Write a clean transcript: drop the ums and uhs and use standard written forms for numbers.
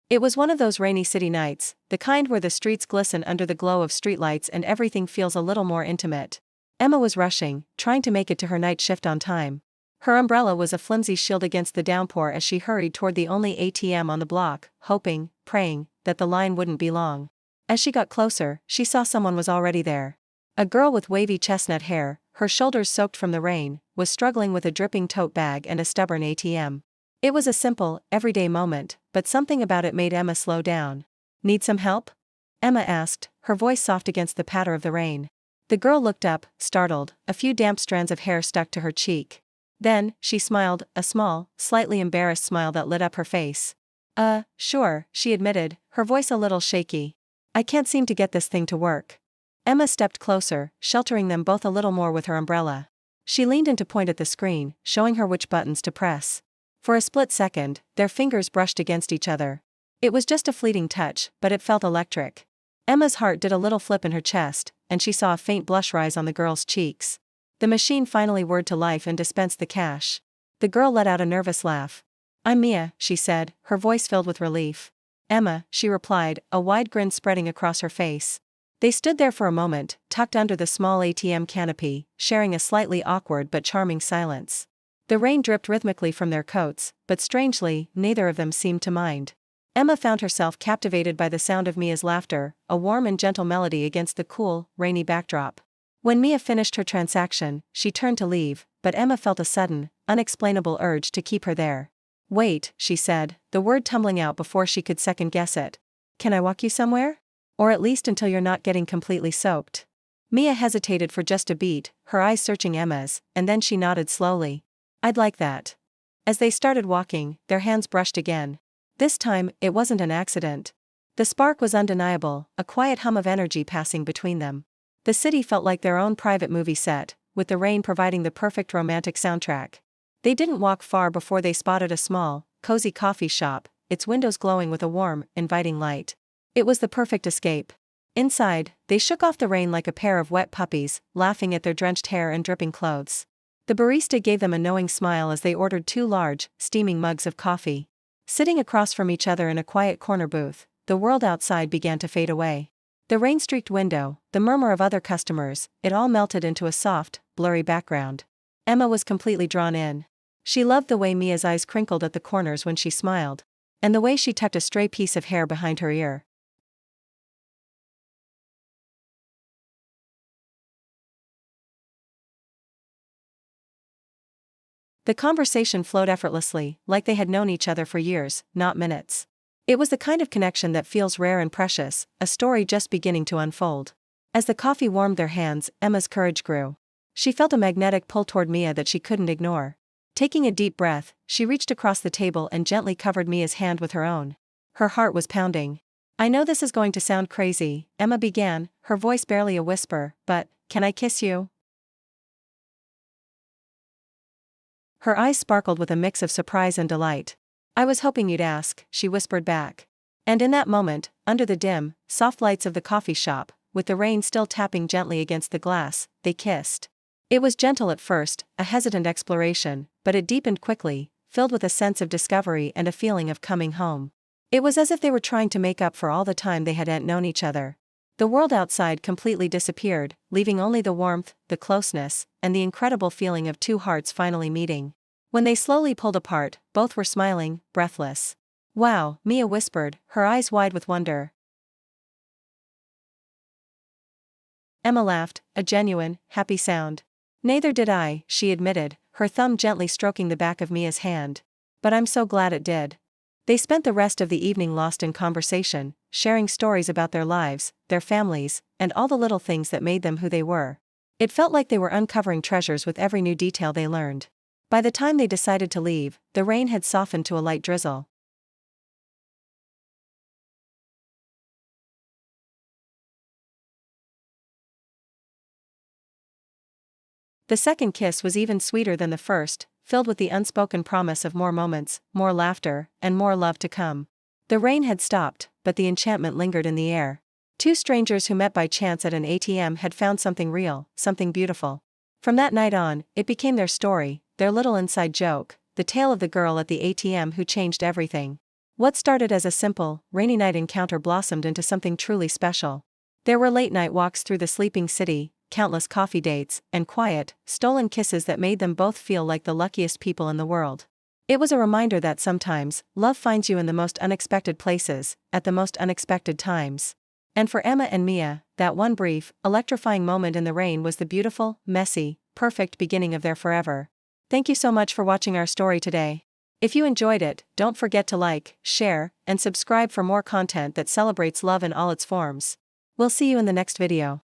It was one of those rainy city nights, the kind where the streets glisten under the glow of streetlights and everything feels a little more intimate. Emma was rushing, trying to make it to her night shift on time. Her umbrella was a flimsy shield against the downpour as she hurried toward the only ATM on the block, hoping, praying, that the line wouldn't be long. As she got closer, she saw someone was already there. A girl with wavy chestnut hair, her shoulders soaked from the rain, was struggling with a dripping tote bag and a stubborn ATM. It was a simple, everyday moment, but something about it made Emma slow down. "Need some help?" Emma asked, her voice soft against the patter of the rain. The girl looked up, startled, a few damp strands of hair stuck to her cheek. Then, she smiled, a small, slightly embarrassed smile that lit up her face. Sure," she admitted, her voice a little shaky. "I can't seem to get this thing to work." Emma stepped closer, sheltering them both a little more with her umbrella. She leaned in to point at the screen, showing her which buttons to press. For a split second, their fingers brushed against each other. It was just a fleeting touch, but it felt electric. Emma's heart did a little flip in her chest, and she saw a faint blush rise on the girl's cheeks. The machine finally whirred to life and dispensed the cash. The girl let out a nervous laugh. "I'm Mia," she said, her voice filled with relief. "Emma," she replied, a wide grin spreading across her face. They stood there for a moment, tucked under the small ATM canopy, sharing a slightly awkward but charming silence. The rain dripped rhythmically from their coats, but strangely, neither of them seemed to mind. Emma found herself captivated by the sound of Mia's laughter, a warm and gentle melody against the cool, rainy backdrop. When Mia finished her transaction, she turned to leave, but Emma felt a sudden, unexplainable urge to keep her there. "Wait," she said, the word tumbling out before she could second-guess it. "Can I walk you somewhere? Or at least until you're not getting completely soaked." Mia hesitated for just a beat, her eyes searching Emma's, and then she nodded slowly. "I'd like that." As they started walking, their hands brushed again. This time, it wasn't an accident. The spark was undeniable, a quiet hum of energy passing between them. The city felt like their own private movie set, with the rain providing the perfect romantic soundtrack. They didn't walk far before they spotted a small, cozy coffee shop, its windows glowing with a warm, inviting light. It was the perfect escape. Inside, they shook off the rain like a pair of wet puppies, laughing at their drenched hair and dripping clothes. The barista gave them a knowing smile as they ordered 2 large, steaming mugs of coffee. Sitting across from each other in a quiet corner booth, the world outside began to fade away. The rain-streaked window, the murmur of other customers, it all melted into a soft, blurry background. Emma was completely drawn in. She loved the way Mia's eyes crinkled at the corners when she smiled, and the way she tucked a stray piece of hair behind her ear. The conversation flowed effortlessly, like they had known each other for years, not minutes. It was the kind of connection that feels rare and precious, a story just beginning to unfold. As the coffee warmed their hands, Emma's courage grew. She felt a magnetic pull toward Mia that she couldn't ignore. Taking a deep breath, she reached across the table and gently covered Mia's hand with her own. Her heart was pounding. "I know this is going to sound crazy," Emma began, her voice barely a whisper, "but, can I kiss you?" Her eyes sparkled with a mix of surprise and delight. "I was hoping you'd ask," she whispered back. And in that moment, under the dim, soft lights of the coffee shop, with the rain still tapping gently against the glass, they kissed. It was gentle at first, a hesitant exploration, but it deepened quickly, filled with a sense of discovery and a feeling of coming home. It was as if they were trying to make up for all the time they hadn't known each other. The world outside completely disappeared, leaving only the warmth, the closeness, and the incredible feeling of 2 hearts finally meeting. When they slowly pulled apart, both were smiling, breathless. "Wow," Mia whispered, her eyes wide with wonder. Emma laughed, a genuine, happy sound. "Neither did I," she admitted, her thumb gently stroking the back of Mia's hand. "But I'm so glad it did." They spent the rest of the evening lost in conversation, sharing stories about their lives, their families, and all the little things that made them who they were. It felt like they were uncovering treasures with every new detail they learned. By the time they decided to leave, the rain had softened to a light drizzle. The second kiss was even sweeter than the first, filled with the unspoken promise of more moments, more laughter, and more love to come. The rain had stopped, but the enchantment lingered in the air. 2 strangers who met by chance at an ATM had found something real, something beautiful. From that night on, it became their story, their little inside joke, the tale of the girl at the ATM who changed everything. What started as a simple, rainy night encounter blossomed into something truly special. There were late-night walks through the sleeping city, countless coffee dates, and quiet, stolen kisses that made them both feel like the luckiest people in the world. It was a reminder that sometimes, love finds you in the most unexpected places, at the most unexpected times. And for Emma and Mia, that one brief, electrifying moment in the rain was the beautiful, messy, perfect beginning of their forever. Thank you so much for watching our story today. If you enjoyed it, don't forget to like, share, and subscribe for more content that celebrates love in all its forms. We'll see you in the next video.